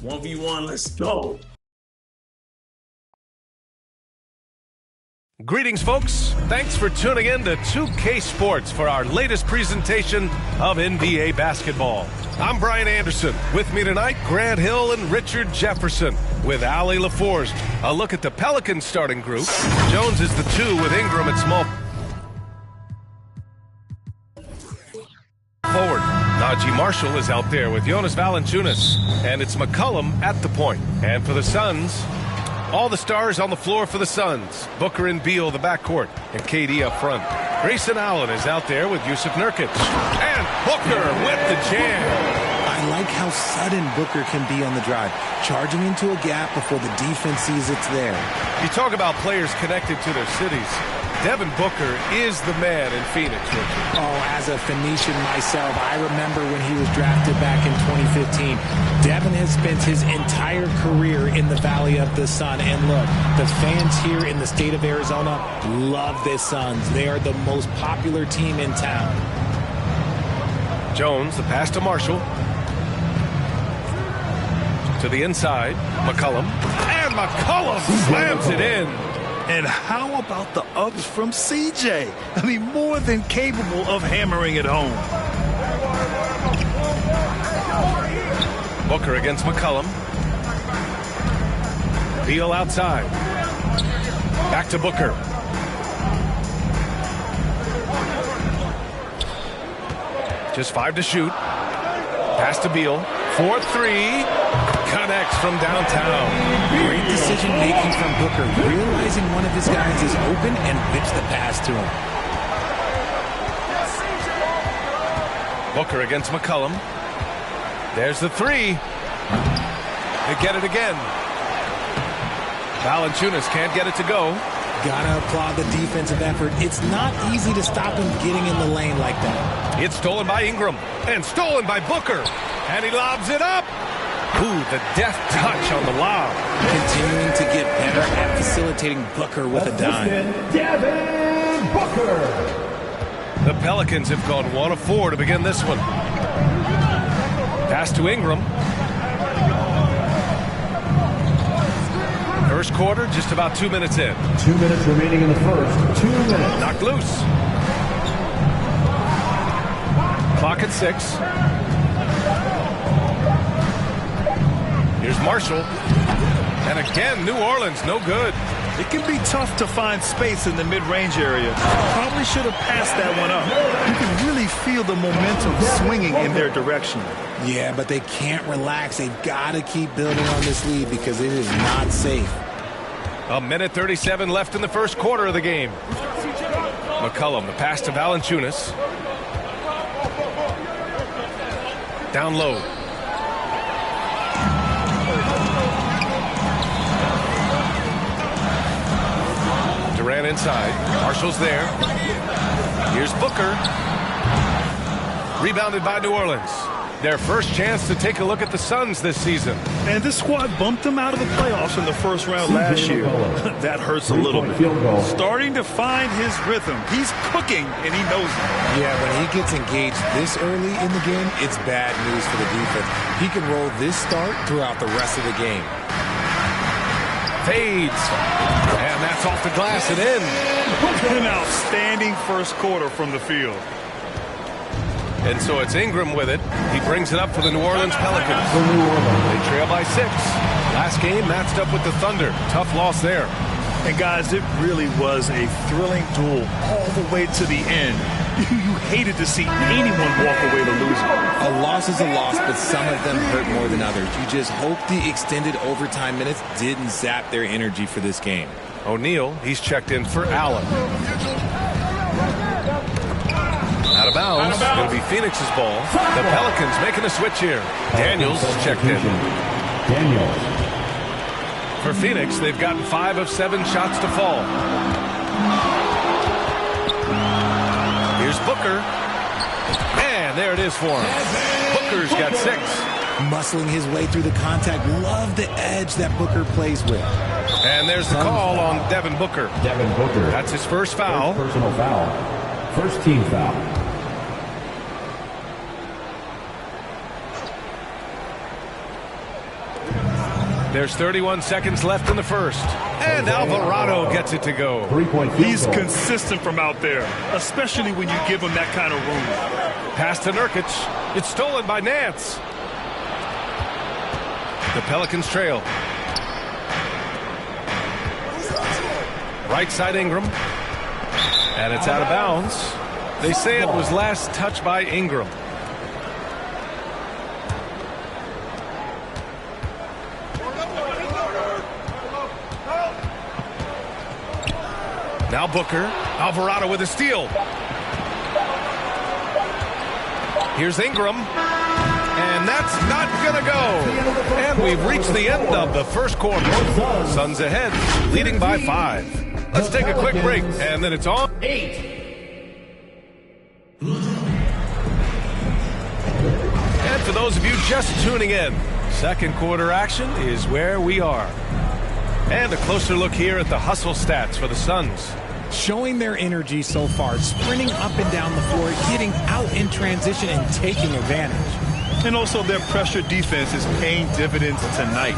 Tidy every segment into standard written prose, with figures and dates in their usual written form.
1v1, let's go. Greetings, folks. Thanks for tuning in to 2K Sports for our latest presentation of NBA basketball. I'm Brian Anderson. With me tonight, Grant Hill and Richard Jefferson. With Ali LaForge, a look at the Pelicans starting group. Jones is the 2 with Ingram at small forward. Najee Marshall is out there with Jonas Valanciunas. And it's McCollum at the point. And for the Suns, all the stars on the floor for the Suns. Booker and Beal, the backcourt, and KD up front. Grayson Allen is out there with Yusuf Nurkic. And Booker with the jam. I like how sudden Booker can be on the drive, charging into a gap before the defense sees it's there. You talk about players connected to their cities. Devin Booker is the man in Phoenix, Richard. Oh, as a Phoenician myself, I remember when he was drafted back in 2015. Devin has spent his entire career in the Valley of the Sun. And look, the fans here in the state of Arizona love the Suns. They are the most popular team in town. Jones, the pass to Marshall. To the inside, McCollum. And McCollum slams it in. And how about the ups from CJ? I mean, more than capable of hammering it home. Booker against McCollum. Beal outside. Back to Booker. Just 5 to shoot. Pass to Beal. 4-3. Connects from downtown. Great decision-making from Booker, realizing one of his guys is open and whips the pass to him. Booker against McCollum. There's the 3. They get it again. Valanciunas can't get it to go. Gotta applaud the defensive effort. It's not easy to stop him getting in the lane like that. It's stolen by Ingram and stolen by Booker. And he lobs it up. Ooh, the deft touch on the lob. Continuing to get better at facilitating Booker with a dime. Devin Booker. The Pelicans have gone 1 of 4 to begin this one. Pass to Ingram. First quarter, just about 2 minutes in. 2 minutes remaining in the first. 2 minutes. Knocked loose. Clock at 6. Here's Marshall. And again, New Orleans, no good. It can be tough to find space in the mid-range area. Probably should have passed that one up. You can really feel the momentum swinging in their direction. Yeah, but they can't relax. They've got to keep building on this lead because it is not safe. 1:37 left in the first quarter of the game. McCollum, the pass to Valanciunas. Down low. Durant inside. Marshall's there. Here's Booker. Rebounded by New Orleans. Their first chance to take a look at the Suns this season. And this squad bumped them out of the playoffs in the first round last year. That hurts a little bit. Starting to find his rhythm. He's cooking, and he knows it. Yeah, when he gets engaged this early in the game, it's bad news for the defense. He can roll this start throughout the rest of the game. Fades. And that's off the glass and in. An outstanding first quarter from the field. And so it's Ingram with it. He brings it up for the New Orleans Pelicans. They trail by 6. Last game matched up with the Thunder. Tough loss there. And guys, it really was a thrilling duel all the way to the end. You hated to see anyone walk away the loser. A loss is a loss, but some of them hurt more than others. You just hope the extended overtime minutes didn't zap their energy for this game. O'Neal, he's checked in for Allen. Out of bounds. It'll be Phoenix's ball. The Pelicans making a switch here. Daniels is checked in. Daniels. For Phoenix, they've gotten 5 of 7 shots to fall. Here's Booker. And there it is for him. Booker's got 6. Muscling his way through the contact. Love the edge that Booker plays with. And there's the call on Devin Booker. Devin Booker. That's his first foul. Personal foul. First team foul. There's 31 seconds left in the first. And Alvarado gets it to go. 3-point field He's goal. consistent from out there, especially when you give him that kind of room. Pass to Nurkic. It's stolen by Nance. The Pelicans trail. Right side Ingram. And it's out of bounds. They say it was last touched by Ingram. Now Booker. Alvarado with a steal. Here's Ingram. And that's not going to go. And we've reached the end of the first quarter. Suns ahead, leading by 5. Let's take a quick break, and then it's on. And for those of you just tuning in, second quarter action is where we are. And a closer look here at the hustle stats for the Suns. Showing their energy so far, sprinting up and down the floor, getting out in transition and taking advantage. And also their pressure defense is paying dividends tonight.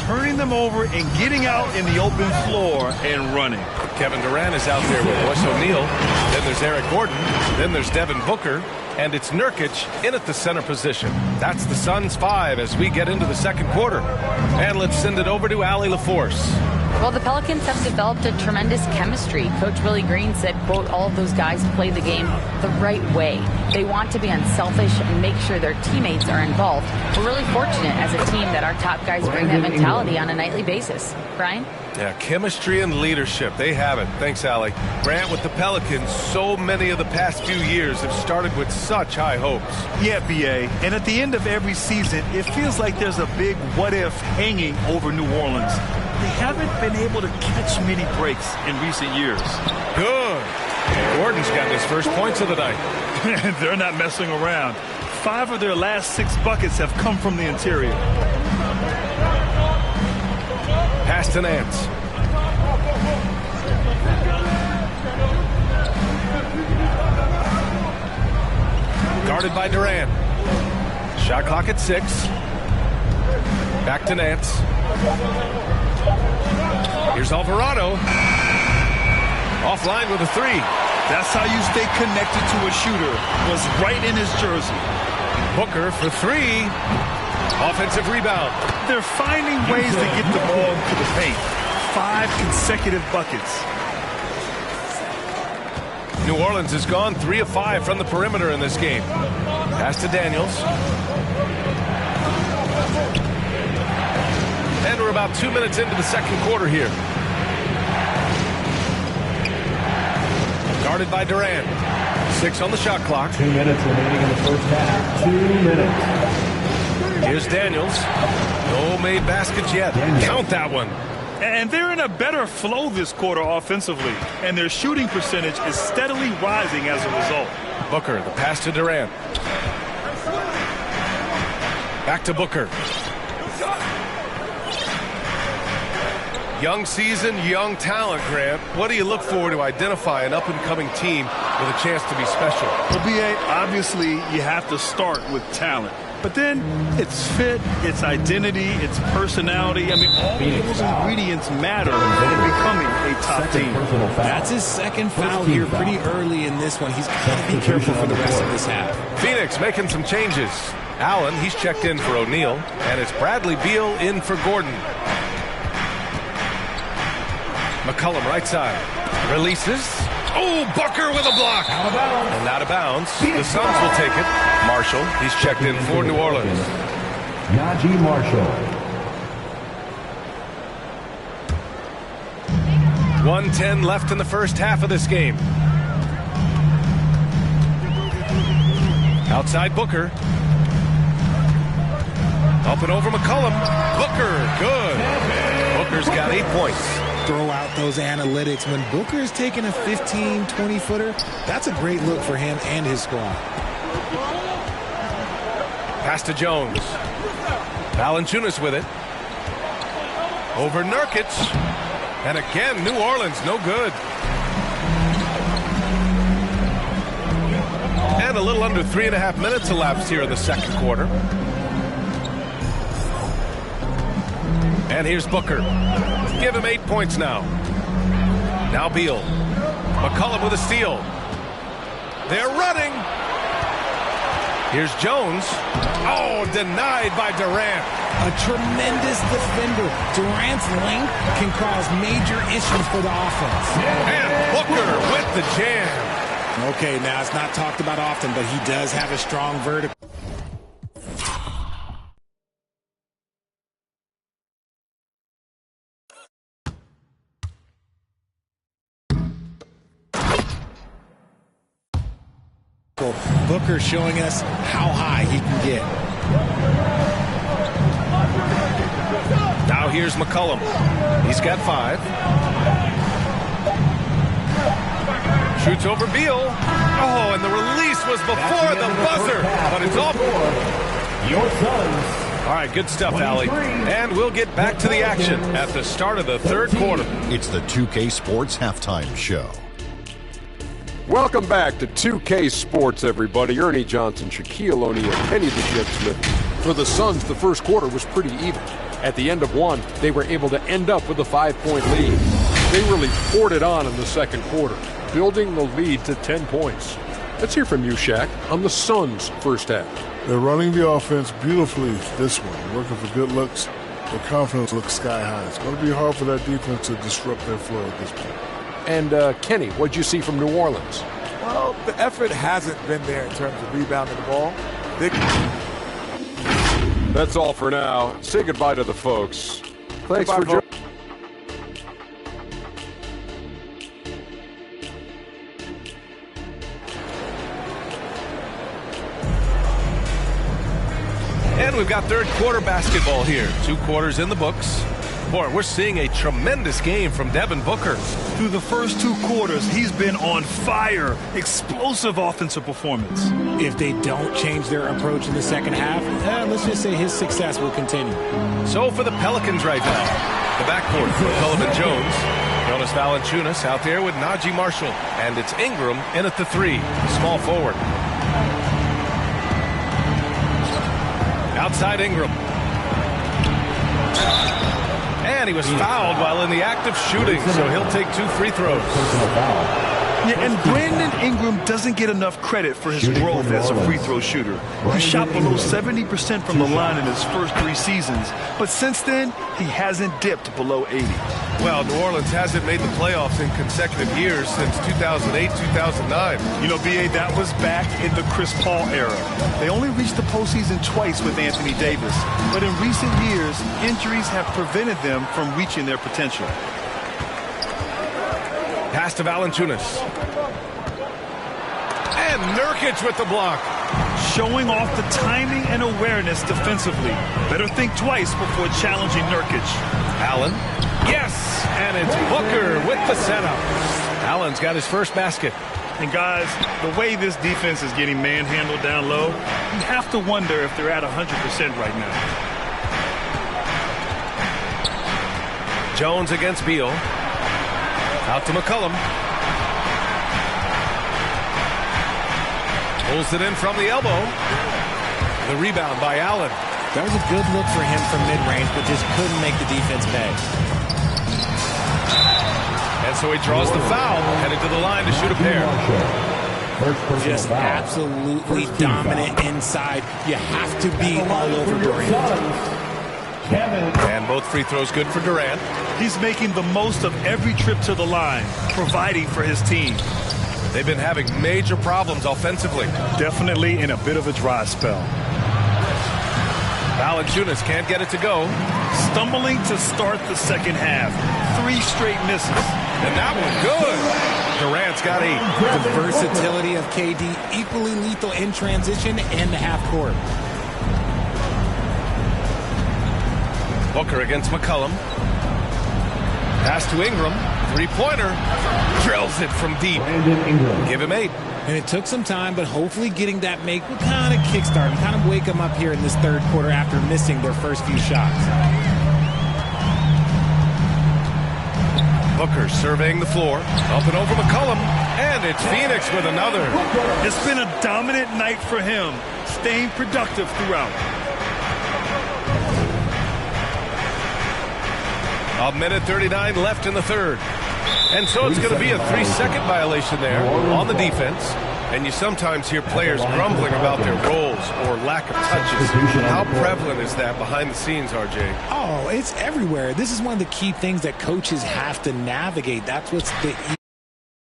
Turning them over and getting out in the open floor and running. Kevin Durant is out there with Royce O'Neal. Then there's Eric Gordon. Then there's Devin Booker. And it's Nurkic in at the center position. That's the Suns 5 as we get into the second quarter. And let's send it over to Allie LaForce. Well, the Pelicans have developed a tremendous chemistry. Coach Willie Green said, quote, all of those guys play the game the right way. They want to be unselfish and make sure their teammates are involved. We're really fortunate as a team that our top guys bring that mentality on a nightly basis. Brian? Yeah, chemistry and leadership. They have it. Thanks, Allie. Grant, with the Pelicans, so many of the past few years have started with such high hopes. Yeah, B.A. And at the end of every season, it feels like there's a big what-if hanging over New Orleans. They haven't been able to catch many breaks in recent years. Good. Gordon's got his first points of the night. They're not messing around. 5 of their last 6 buckets have come from the interior. Pass to Nance. Guarded by Durant. Shot clock at 6. Back to Nance. Here's Alvarado. Offline with a 3. That's how you stay connected to a shooter. Was right in his jersey. Booker for 3. Offensive rebound. They're finding ways to get the ball to the paint. 5 consecutive buckets. New Orleans has gone 3 of 5 from the perimeter in this game. Pass to Daniels. And we're about 2 minutes into the second quarter here. Guarded by Durant. 6 on the shot clock. 2 minutes remaining in the first half. 2 minutes. Here's Daniels. No made baskets yet. Count that one. And they're in a better flow this quarter offensively. And their shooting percentage is steadily rising as a result. Booker, the pass to Durant. Back to Booker. Young season, young talent, Grant. What do you look for to identify an up-and-coming team with a chance to be special? Well, B.A., obviously you have to start with talent. But then it's fit, it's identity, it's personality. I mean, all those ingredients matter in becoming a top team. That's his second foul here pretty early in this one. He's got to be careful for the rest of this half. Phoenix making some changes. Allen, he's checked in for O'Neal. And it's Bradley Beal in for Gordon. McCollum right side. Releases. Oh, Booker with a block. Out of bounds. And out of bounds. The Suns will take it. Marshall, he's checked in for New Orleans. Najee Marshall. 1:10 left in the first half of this game. Outside Booker. Up and over McCollum. Booker, good. Booker's got 8 points. Throw out those analytics. When Booker is taking a 15, 20-footer, that's a great look for him and his squad. Pass to Jones. Valanciunas with it. Over Nurkic. And again, New Orleans, no good. And a little under 3.5 minutes elapsed here in the second quarter. And here's Booker. Give him 8 points now. Now Beal. McCollum with a steal. They're running. Here's Jones. Oh, denied by Durant. A tremendous defender. Durant's length can cause major issues for the offense. And Booker with the jam. Okay, now it's not talked about often, but he does have a strong vertical. Booker showing us how high he can get. Now here's McCollum. He's got 5. Shoots over Beal. Oh, and the release was before the buzzer. But it's off. Your Suns. All right, good stuff, Allie. And we'll get back to the action at the start of the third quarter. It's the 2K Sports Halftime Show. Welcome back to 2K Sports, everybody. Ernie Johnson, Shaquille O'Neal, Kenny the Jet Smith. For the Suns, the first quarter was pretty even. At the end of one, they were able to end up with a 5-point lead. They really poured it on in the second quarter, building the lead to 10 points. Let's hear from you, Shaq, on the Suns' first half. They're running the offense beautifully this one, working for good looks. Their confidence looks sky high. It's going to be hard for that defense to disrupt their flow at this point. And Kenny, what'd you see from New Orleans? Well, the effort hasn't been there in terms of rebounding the ball. That's all for now. Say goodbye to the folks. Thanks for joining. And we've got third quarter basketball here. 2 quarters in the books. Boy, we're seeing a tremendous game from Devin Booker. Through the first 2 quarters, he's been on fire. Explosive offensive performance. If they don't change their approach in the second half, let's just say his success will continue. So for the Pelicans right now, the backcourt, McCollum and Jones. Jonas Valanciunas out there with Najee Marshall. And it's Ingram in at the 3, small forward. Outside Ingram. And he was fouled while in the act of shooting, so he'll take 2 free throws. Yeah, and Brandon Ingram doesn't get enough credit for his growth as a free throw shooter. He shot below 70% from the line in his first 3 seasons, but since then, he hasn't dipped below 80. Well, New Orleans hasn't made the playoffs in consecutive years since 2008, 2009. You know, B.A., that was back in the Chris Paul era. They only reached the postseason twice with Anthony Davis, but in recent years, injuries have prevented them from reaching their potential. Pass to Valanciunas. And Nurkic with the block. Showing off the timing and awareness defensively. Better think twice before challenging Nurkic. Allen. Yes! And it's Booker with the setup. Allen's got his first basket. And guys, the way this defense is getting manhandled down low, you have to wonder if they're at 100% right now. Jones against Beal. Out to McCollum. Pulls it in from the elbow. The rebound by Allen. That was a good look for him from mid-range, but just couldn't make the defense pay. And so he draws the foul, headed to the line to shoot a pair. Just absolutely dominant inside. You have to be all over Durant. And both free throws good for Durant. He's making the most of every trip to the line, providing for his team. They've been having major problems offensively. Definitely in a bit of a dry spell. Valanciunas can't get it to go. Stumbling to start the second half. 3 straight misses. And that one good. Durant's got 8. The versatility of KD, equally lethal in transition and the half court. Booker against McCollum. Pass to Ingram. 3-pointer. Drills it from deep. Give him 8. And it took some time, but hopefully getting that make will kind of kickstart and kind of wake them up here in this third quarter after missing their first few shots. Booker surveying the floor. Up and over McCollum. And it's Phoenix with another. It's been a dominant night for him, staying productive throughout. A minute 39 left in the third. And so it's going to be a 3-second violation there on the defense. And you sometimes hear players grumbling about their roles or lack of touches. How prevalent is that behind the scenes, RJ? Oh, it's everywhere. This is one of the key things that coaches have to navigate. That's what's the